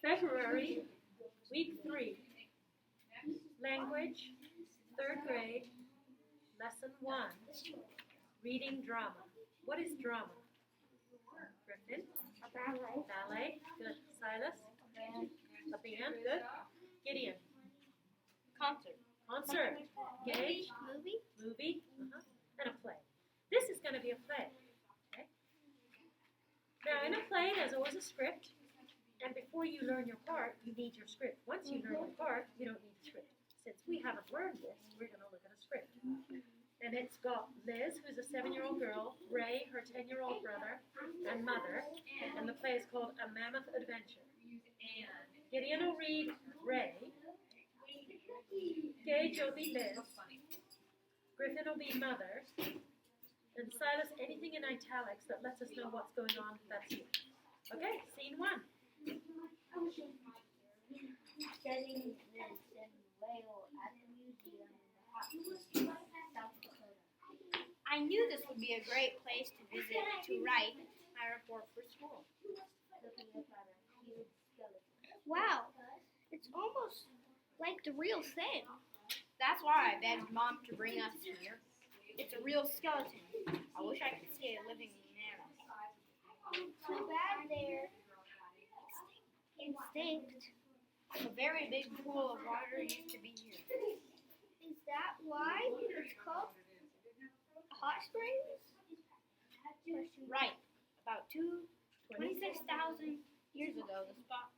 February, week 3, language, 3rd grade, lesson 1, reading drama. What is drama? Griffin? A ballet. Ballet, good. Silas? A band, good. Gideon? Concert. Concert. Gage? Movie. Movie, and a play. This is going to be a play. Okay? Now, in a play, there's always a script. And before you learn your part, you need your script. Once you learn your part, you don't need the script. Since we haven't learned this, we're going to look at a script. And it's got Liz, who's a 7-year-old girl, Ray, her 10-year-old brother, and mother. And the play is called A Mammoth Adventure. Gideon will read Ray. Gage will be Liz. Griffin will be mother. And Silas, anything in italics that lets us know what's going on, that's you. Okay, scene 1. Studying this in Wales at the museum in the hot springs, South Dakota. I knew this would be a great place to visit to write my report for school. Looking up at a huge skeleton. Wow, it's almost like the real thing. That's why I begged Mom to bring us here. It's a real skeleton. I wish I could see a living mammoth. Too bad they're extinct. A very big pool of water used to be here. Is that why it's called hot springs? Right. About 26,000 years ago, the spot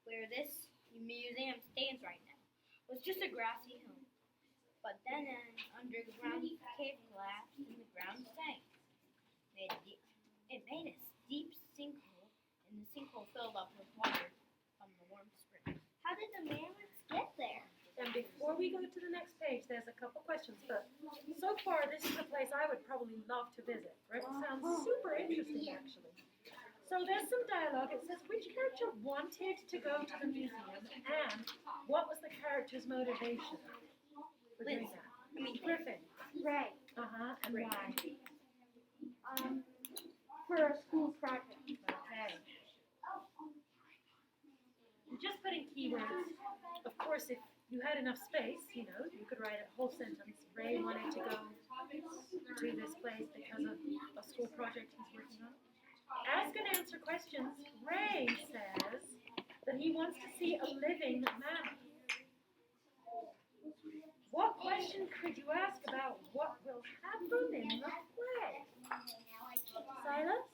where this museum stands right now was just a grassy hill. But then an underground cave collapsed and the ground sank. It made a deep sinkhole, and the sinkhole filled up with water from the warm spring. How did the mammoths get there? And before we go to the next page, there's a couple questions. But so far, this is a place I would probably love to visit. Right? It sounds super interesting, actually. So there's some dialogue. It says, which character wanted to go to the museum, and what was the character's motivation for doing that? Griffin. Ray. And why? For a school project. Okay. I'm just putting keywords. Of course, if you had enough space, you could write a whole sentence. Ray wanted to go to this place because of a school project he's working on. Ask and answer questions. Ray says that he wants to see a living mammoth. What question could you ask about what will happen in the play? Silas?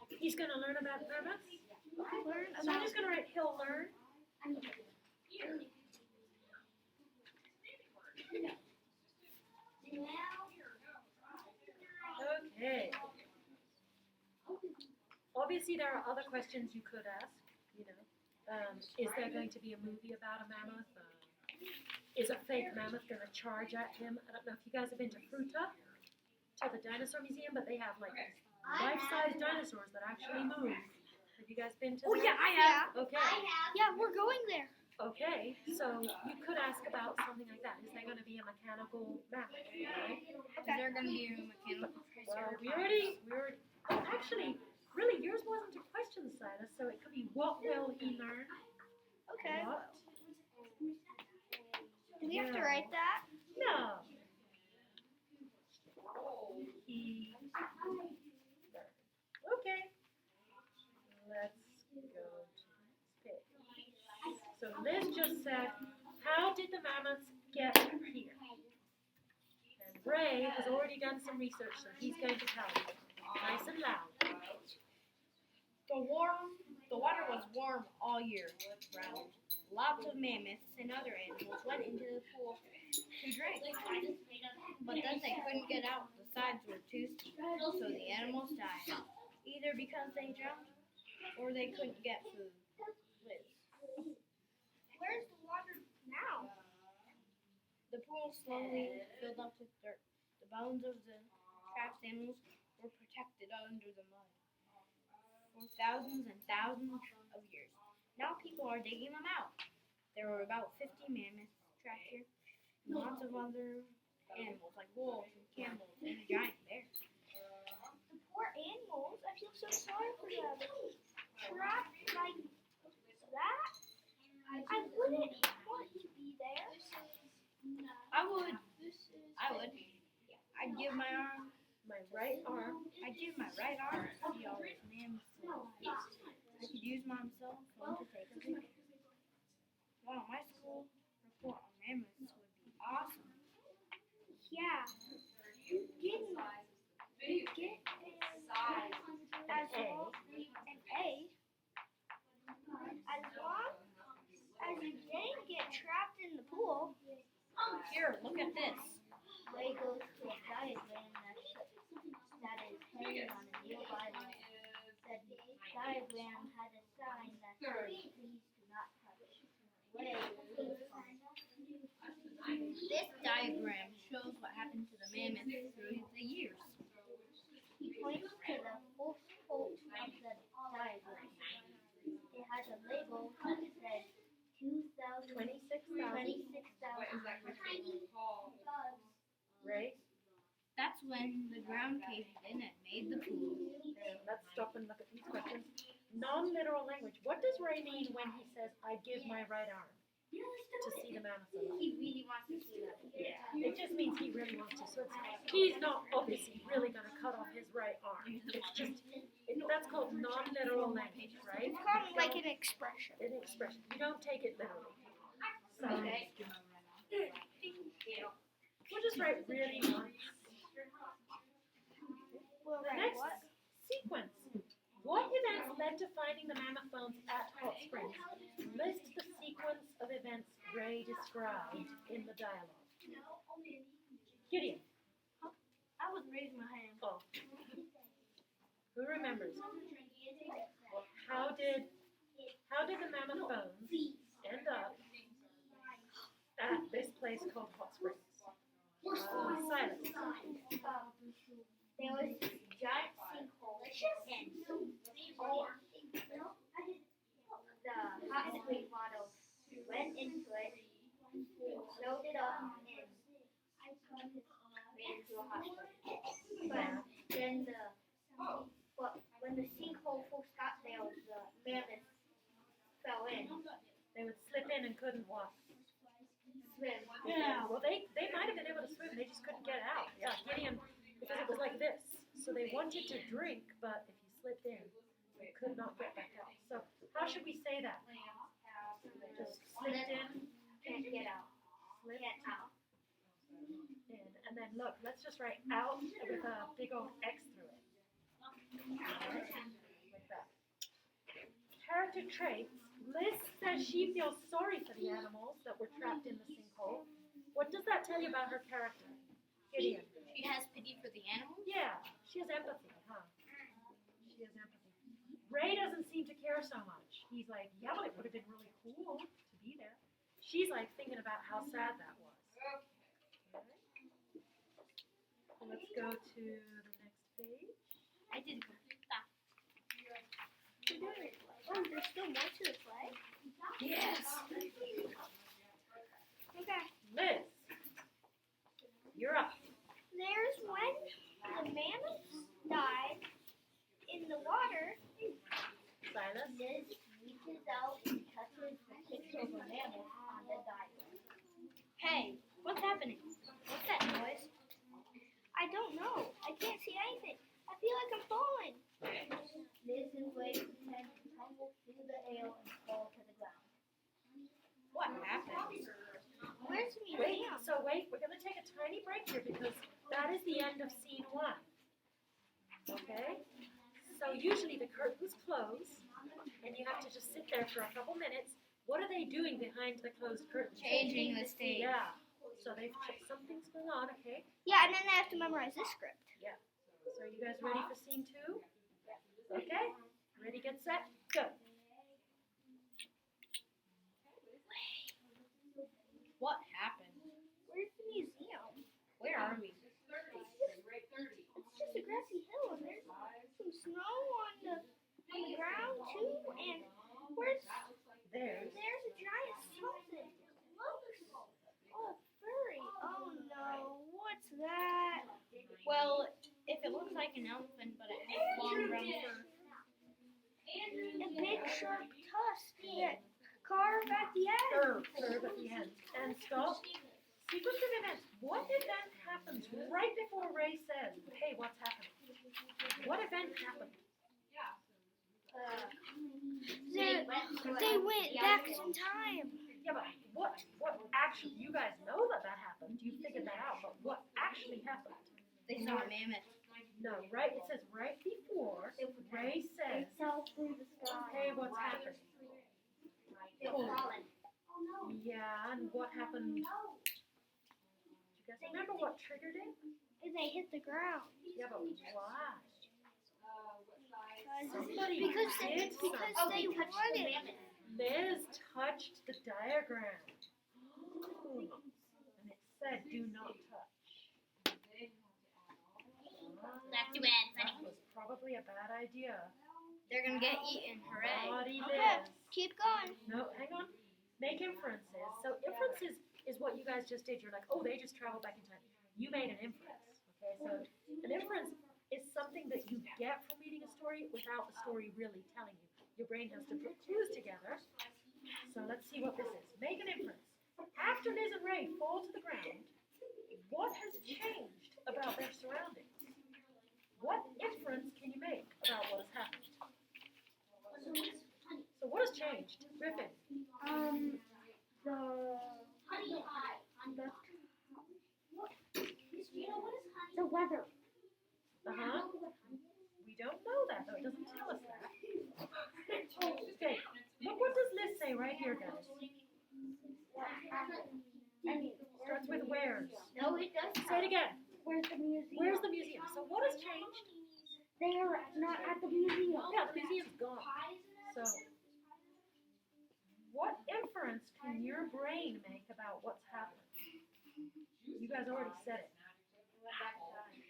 He's going to learn about mammoths? So I'm just going to write he'll learn. Okay. Obviously, there are other questions you could ask. Is there going to be a movie about a mammoth? Is a fake mammoth going to charge at him? I don't know if you guys have been to Fruta, to the dinosaur museum, but they have like these life-size dinosaurs that actually move. Have you guys been to that? Oh yeah, I have. Okay. Yeah, we're going there. Okay, so you could ask about something like that. Is there going to be a mechanical mammoth? Right? Is there going to be a mechanical Well, we already, actually, really, yours wasn't a question, Silas, so it could be what will he learn? Okay. What? Do we have to write that? No. He learned. Okay. Let's go to the next page. So Liz just said, how did the mammoths get here? And Ray has already done some research, so he's going to tell you. Nice and loud. The water was warm all year round. Lots of mammoths and other animals went into the pool to drink. But then they couldn't get out. The sides were too steep, so the animals died. Either because they drowned or they couldn't get food. Liz. Where's the water now? The pool slowly filled up with dirt. The bones of the trapped animals were protected under the mud for thousands and thousands of years. Now people are digging them out. There were about 50 mammoths trapped here, and lots of other animals like wolves and camels and a giant bear. The poor animals, I feel so sorry for them. Trapped like that? I wouldn't want to be there. I would. I'd give my arm. My right arm. I'd give my right arm to see all those mammoths. I could use my cell phone to take a picture. Wow, my school report on mammoths would be awesome. Yeah. You get as well an A. As long as you didn't get trapped in the pool. Here, look at this. Way goes to a diagram that is hanging on a nearby wall. The diagram had a sign that said, "Please do not touch." Way This diagram shows what happened to the mammoth through the years. he points to the first quote of the diagram. It has a label that said 26,000. Right? That's when the ground caved in and made the pool. And let's stop and look at these questions. Non-literal language. What does Ray mean when he says, "I give my right arm to see the mammoth alive"? He really wants to see that. Yeah, it just means he really wants to. So he's not obviously really going to cut off his right arm. It's just, that's called non-literal language, right? It's kind of like an expression. An expression. You don't take it literally. So, we'll just write really once. Well, The right, next what? sequence. What events led to finding the mammoth bones at Hot Springs? List the sequence of events Ray described in the dialogue. Gideon. I was raising my hand. Oh. Who remembers? How did the mammoth bones end up at this place called Hot Springs? Silence. There was this giant sinkhole and all the hot spring bottle went into it, filled it up, and ran to a hot spring. But then when the sinkhole first got there, the mammoth fell in. They would slip in and couldn't walk. Swim. Yeah. Well, they might have been able to swim. They just couldn't get out. Yeah, Gideon, because it was like this. So they wanted to drink, but if you slipped in, you could not get back out. So how should we say that? Just slipped in, Can't get out. slipped Can't out. in, and then look, let's just write out with a big old X through it. Like that. Character traits. Liz says she feels sorry for the animals that were trapped in the sinkhole. What does that tell you about her character? Gideon. She has pity for the animals. Yeah, she has empathy, huh? She has empathy. Ray doesn't seem to care so much. He's like, yeah, but it would have been really cool to be there. She's like thinking about how sad that was. Okay. Let's go to the next page. I did that. Oh, there's still more to the play? Yes. Okay. Liz, you're up. There's when the mammoths died in the water. Silas. Liz reaches out and touches the picture of a mammoth on the diagram. Hey, what's happening? What's that noise? I don't know. I can't see anything. I feel like I'm falling. Liz and Ray pretend to tumble through the air and fall to the ground. What happened? Where's the Wait, museum? we're going to take a tiny break here because that is the end of scene 1. Okay? So usually the curtains close and you have to just sit there for a couple minutes. What are they doing behind the closed curtains? Changing the stage. Yeah. So something's going on, okay? Yeah, and then they have to memorize this script. So are you guys ready for scene 2? Okay? Ready, get set, go. What happened? Where's the museum? Where are we? It's just a grassy hill, and there's some snow on the ground too. And where's There's there's a giant something. Looks oh furry. Oh no! What Well, if it looks like an elephant but it has long brown fur. A big sharp tusk that carve at the end. Curve at the end. And stop. Sequence of events. What event happens right before Ray says, hey, what's happening? What event happened? They went back in time. Yeah, but what actually, you guys know that happened. You figured that out, but what actually happened? They saw a mammoth. No, right? It says right before Ray says, Fell through the sky. hey, what's happening? Cold. Yeah, and what happened? Do you guys remember what triggered it? They hit the ground. Yeah, but why? Because they wanted. Liz touched the diagram. And it said do not touch. That's too bad, That was probably a bad idea. They're gonna get eaten. Hooray. Naughty Okay, Liz. keep going. No, hang on. Make inferences. So inferences is what you guys just did. You're like, oh, they just traveled back in time. You made an inference. Okay, so an inference is something that you get from reading a story without the story really telling you. Your brain has to put clues together. So let's see what this is. Make an inference. After Liz and Ray fall to the ground, what has changed about their surroundings? What inference can you make about what has happened? So what has changed? Griffin. The weather. Uh-huh. We don't know that, though. It doesn't tell us that. Okay. Look what does Liz say right here, guys. Starts with where's. No, it doesn't. Say it again. Where's the museum? Where's the museum? So what has changed? They are not at the museum. Yeah, the museum's gone. So what inference can your brain make about what's happened? You guys already said it.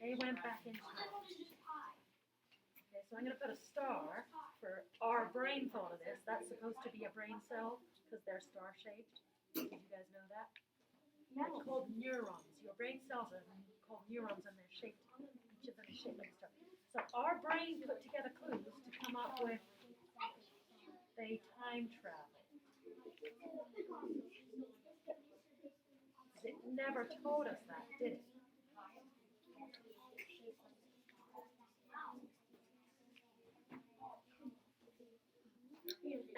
They went back in time. Okay, so I'm going to put a star for our brain thought of this. That's supposed to be a brain cell because they're star-shaped. Did you guys know that? They're called neurons. Your brain cells are called neurons and they're shaped, each of them is shaped like a star. So our brain put together clues to come up with they time travel. It never told us that, did it?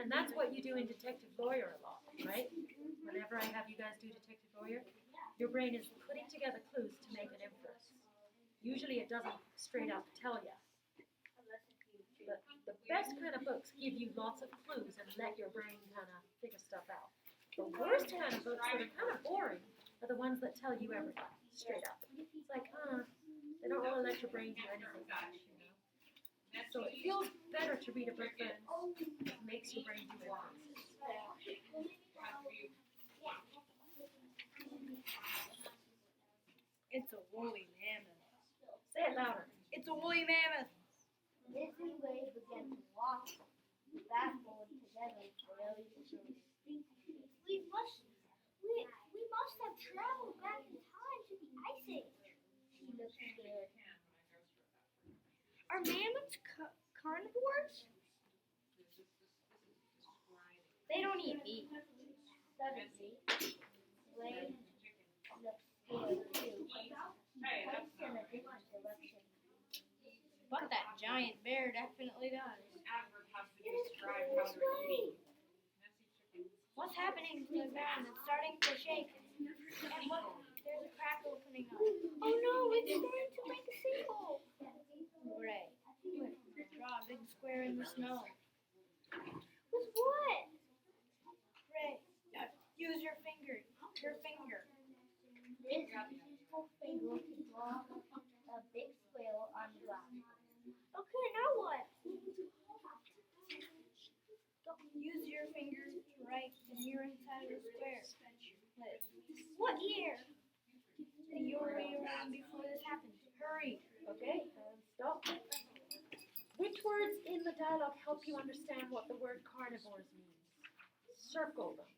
And that's what you do in Detective Lawyer a lot, right? Whenever I have you guys do Detective Lawyer, your brain is putting together clues to make an inference. Usually it doesn't straight up tell you. But the best kind of books give you lots of clues and let your brain kind of figure stuff out. The worst kind of books that are kind of boring are the ones that tell you everything straight up. It's like, they don't really let your brain do anything much, you know? So it feels better to read a book that makes your brain do inferences. It's a woolly mammoth. Say it louder. It's a woolly mammoth. Liz and Ray began to walk backward together. We must have traveled back in time to the Ice Age. She looked scared. Are mammoths carnivores? They don't eat meat. Suddenly, Ray looked scared too. Points in a different direction. But that giant bear definitely does. It is coming this way. What's happening to the ground? It's starting to shake. And look, there's a crack opening up. Oh no, it's starting to make a sinkhole. Ray, draw a big square in the snow. With what? Ray, use your finger. Your finger. This useful finger to draw a big square on the ground. Okay, now what? Use your finger to write the year inside of the square. What year? The year around before this happened. Hurry. Okay, and stop. Which words in the dialogue help you understand what the word carnivores means? Circle them.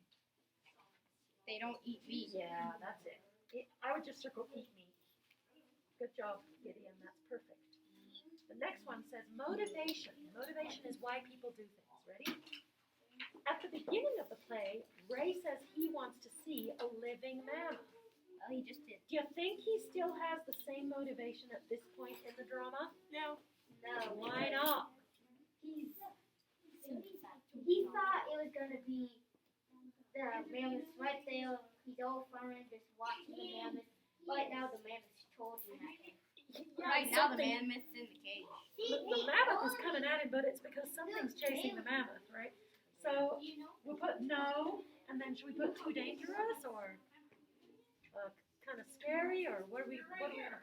They don't eat meat. Yeah, that's it. I would just circle eat meat. Good job, Gideon. That's perfect. The next one says motivation. Motivation is why people do things. Ready? At the beginning of the play, Ray says he wants to see a living mammoth. Oh, he just did. Do you think he still has the same motivation at this point in the drama? No. No. Why not? He thought it was gonna be the mammoth right there. He's all fun just watching the mammoth. Right now the mammoth told him that. Right now the mammoth's in the cage. The mammoth is coming at him, but it's because something's chasing the mammoth, right? So we put no, and then should we put too dangerous or kind of scary, or what are we gonna put here?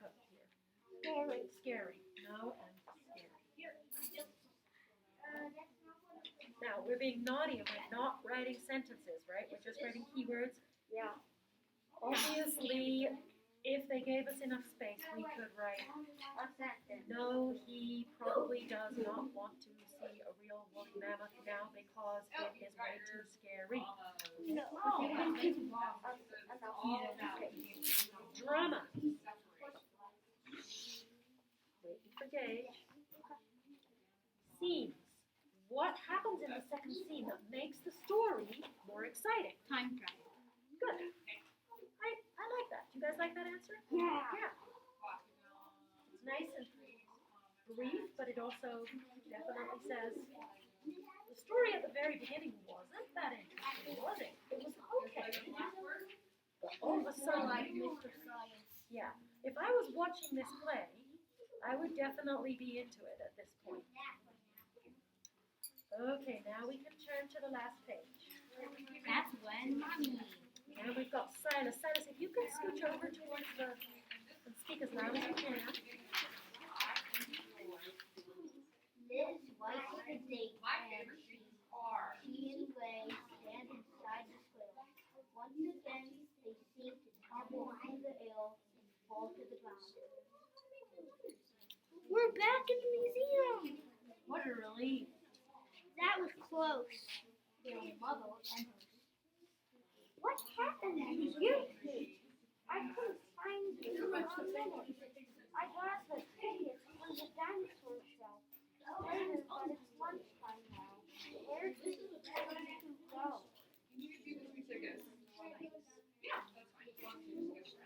Scary. No and scary. Now we're being naughty and we're not writing sentences, right? We're just writing keywords. Yeah. Obviously, if they gave us enough space, we could write, What's that then? no, he probably does not want to see a real woolly mammoth now because it is way too scary. No. Drama. Waiting for Gage. Scenes. What happens in the second scene that makes the story more exciting? Time travel. Good. I like that. Do you guys like that answer? Yeah. Yeah. It's nice and brief, but it also definitely says the story at the very beginning wasn't that interesting, was it? It was okay. But all of a sudden, yeah. If I was watching this play, I would definitely be into it at this point. Okay, now we can turn to the last page. That's when And we've got Silas. Silas, if you can scooch over towards the and speak as loud as you can. Liz wipes the date and she and Ray stand inside the square. Once again, they seem to tumble through the air and fall to the ground. We're back in the museum! What a relief. That was close. Their mother and her. What happened to you? I couldn't find you for a minute. I got the tickets for the dinosaur show. Later, but it's lunchtime now. Where did you go?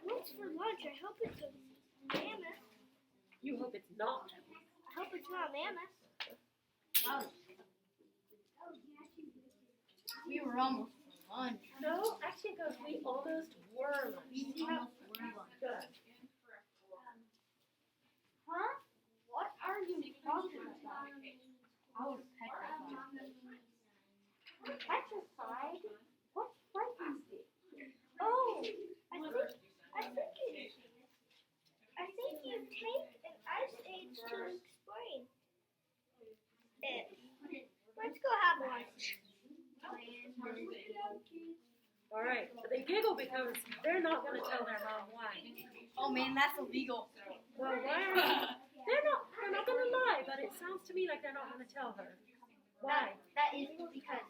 What's for lunch? I hope it's a mammoth. You hope it's not. I hope it's not a mammoth. oh. We were almost for lunch. No, actually it goes, we almost were lunch. We almost were lunch. Good. Huh? What are you talking about? I was petrified. Petrified? What frightens you? Oh, I think you take an ice age to explain it. Let's go have lunch. All right, but they giggle because they're not going to tell their mom why. Oh man, that's illegal. Well, why are they're not going to lie, but it sounds to me like they're not going to tell her. Why? That is because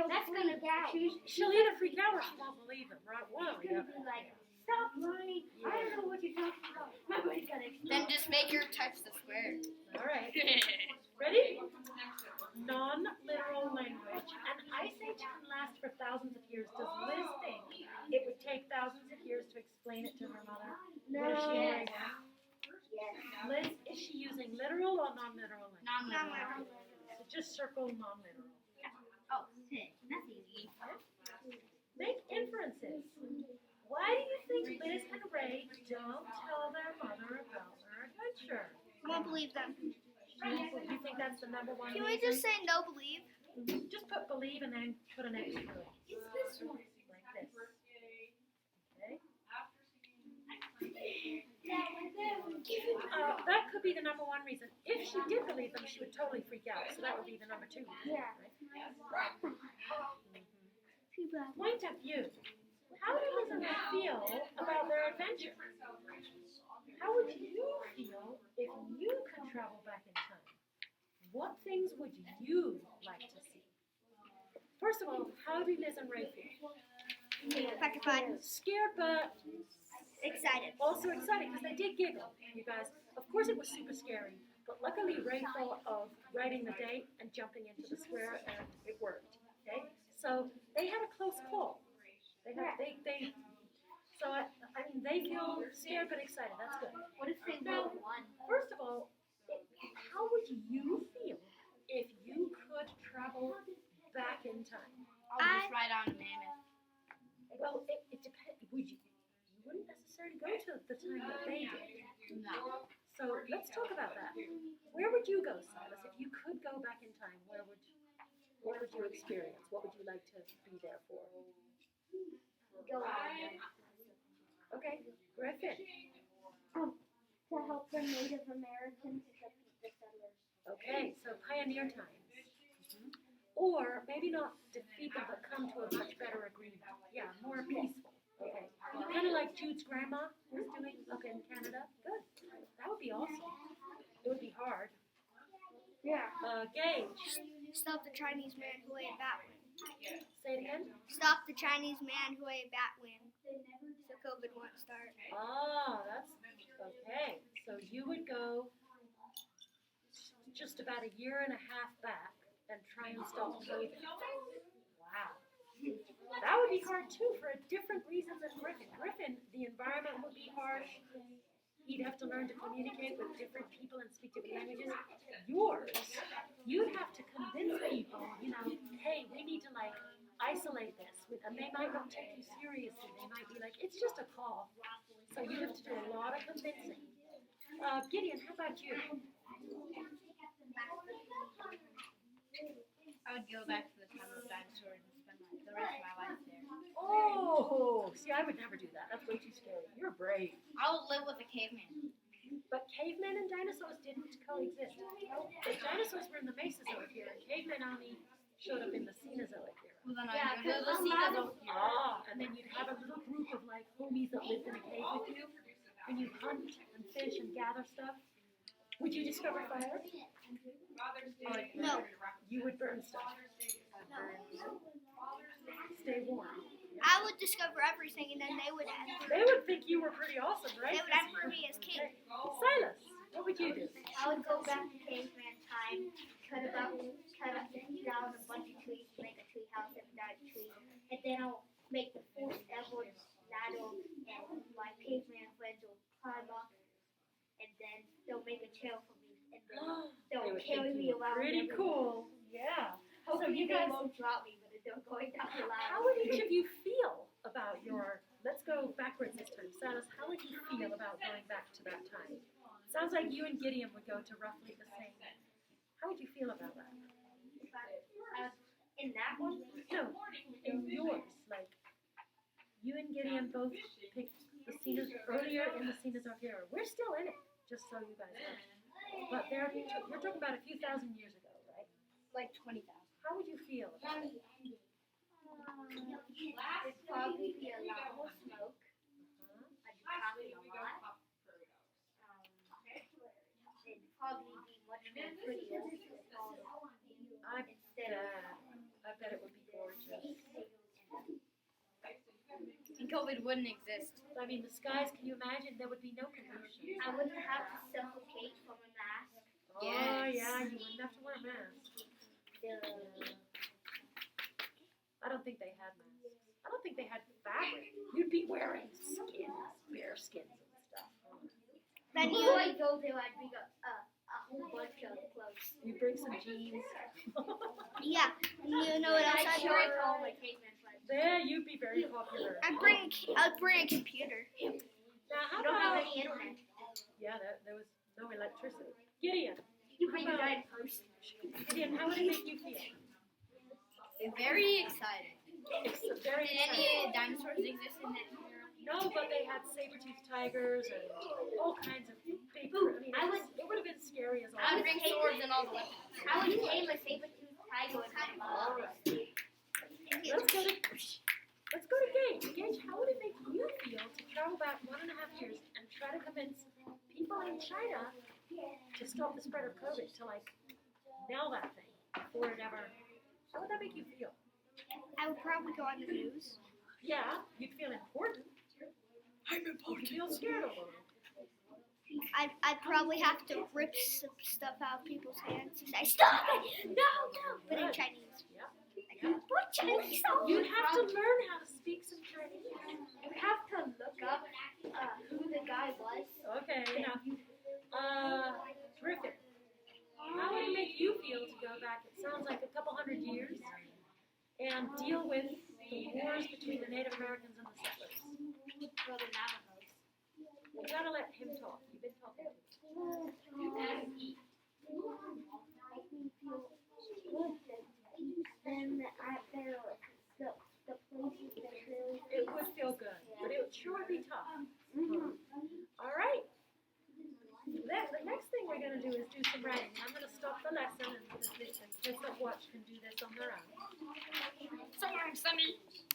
that's gonna choose. She'll either freak out or she won't believe him, right? One or She's the gonna other. be like, stop lying. I don't know what you're talking about. Nobody's gonna Then just make her touch the square. All right, ready? Non-literal language. An ice age can last for thousands of years. Does Liz think it would take thousands of years to explain it to her mother? What if she Yes. worried her? Yes. Liz, is she using literal or non-literal language? Non-literal. So just circle non-literal. Oh, shit. That's easy. Make inferences. Why do you think Liz and Ray don't tell their mother about their adventure? Won't believe them. You think that's the number one Can we reason? just say no believe? Just put believe and then put an X through it. It's this one. Like this. Okay? That could be the number one reason. If she did believe them, she would totally freak out. So that would be the number two reason. Yeah. Right? Too bad. Point of view. How do Liz and Ray feel about their adventure? How would you feel if you could travel back in time? What things would you like to see? First of all, how do Liz and Ray feel? Petrified. Scared but Excited. Also excited because they did giggle, you guys. Of course it was super scary, but luckily Ray thought of writing the date and jumping into the square and it worked. Okay? So they had a close call. They so I mean they feel scared but excited. That's good. What if they Now, vote one? first of all, how would you feel if you could travel back in time? I'll just ride on Mammoth. Well, it depends. You wouldn't necessarily go to the time that they did. No. So let's talk about that. Where would you go, Silas, if you could go back in time? What would you experience? What would you like to be there for? Go on. Okay, Griffin. To help the Native Americans defeat the settlers. Okay, so pioneer times. Or maybe not defeat them, but come to a much better agreement. Yeah, more peaceful. Okay. Kind of like Jude's grandma was doing up in Canada. Good. That would be awesome. It would be hard. Yeah. Gage. Stop the Chinese man who ate Batwing. Say it again. Stop the Chinese man who ate Batwing. So COVID won't start. Oh, that's okay. So you would go just about a year and a half back and try and stop COVID. Wow. That would be hard too for a different reason than Griffin. Griffin, the environment would be harsh. He'd have to learn to communicate with different people and speak different languages. Yours, you'd have to convince people, hey, we need to isolate this. And they might not take you seriously. They might be like, it's just a cough. So you'd have to do a lot of convincing. Gideon, how about you? I would go back to the time of dinosaurs and spend the rest of my life there. Oh, see, I would never do that. That's way too scary. You're brave. I would live with a caveman. But cavemen and dinosaurs didn't coexist. The dinosaurs were in the Mesozoic era, and cavemen only showed up in the Cenozoic era. Well, then Yeah, I'd go to the 'cause Cenozoic era. Ah, and then you'd have a little group of homies that lived in a cave with you, and you'd hunt and fish and gather stuff. Would you discover fire? No. You would burn stuff. Stay warm. I would discover everything and then they would enter. They would think you were pretty awesome, right? They would enter me as king. Silas, what would you do? I would go back to caveman time, cut down a bunch of trees, make a tree house and die tree, and then I'll make the first ever ladder, and my caveman friends will climb up, and then they'll make a chair for me, and then They they'll would carry think me you were around. pretty cool. Yeah. So you guys, won't drop me, but they're going down the ladder. how would each of you feel about let's go backwards this time. Silas, how would you feel about going back to that time? Sounds like you and Gideon would go to roughly the same. How would you feel about that? In that one? No, in yours. You and Gideon both picked the earlier in the Cenozoic era. We're still in it, just so you guys know. But you're talking about a few thousand years ago, right? Like 20,000. How would you feel about it? It'd probably be a lot more smoke. I'd be talking a lot. It'd probably be much more prettier. I bet it would be gorgeous. And COVID wouldn't exist. I mean, the skies, can you imagine? There would be no pollution. I wouldn't have to suffocate from a mask. Oh, yeah, you wouldn't have to wear a mask. I don't think they had masks. I don't think they had fabric. You'd be wearing bear skins and stuff. Then you would go there, I'd bring a whole bunch of clothes. You bring some jeans. Yeah, you know what else I'd I'd show it bring? to all my caveman friends. There, you'd be very popular. I'd bring a computer. Now, how You don't have about... any internet. Yeah, there was no electricity. Gideon, You bring a giant person. Gideon, how would it make you feel? Very excited. It's very Did exciting. any dinosaurs exist in that era? No, but they had saber-toothed tigers and all kinds of big. It would have been scary as all. I would bring swords and all the weapons. I would tame a saber-toothed tiger and have Let's go to Gage. Gage, how would it make you feel to travel back 1.5 years and try to convince people in China to stop the spread of COVID, to nail that thing before it ever? How would that make you feel? I would probably go on the news. Yeah, you'd feel important. I'm important. You feel scared a little. I'd probably have to rip some stuff out of people's hands and say, stop it! No, no! But in Chinese. Yeah. What Chinese? You'd have to learn how to speak some Chinese. You have to look up who the guy was. Okay, now, terrific. How would it make you feel to go back, it sounds like a couple hundred years, and deal with the wars between the Native Americans and the settlers? Brother Navajos. You gotta let him talk. You've been talking to him. Then the places that really. It would feel good, but it would sure be tough. All right. The next thing we're going to do is do some writing. I'm going to stop the lesson and the kids that watch can do this on their own. So long, Sunny.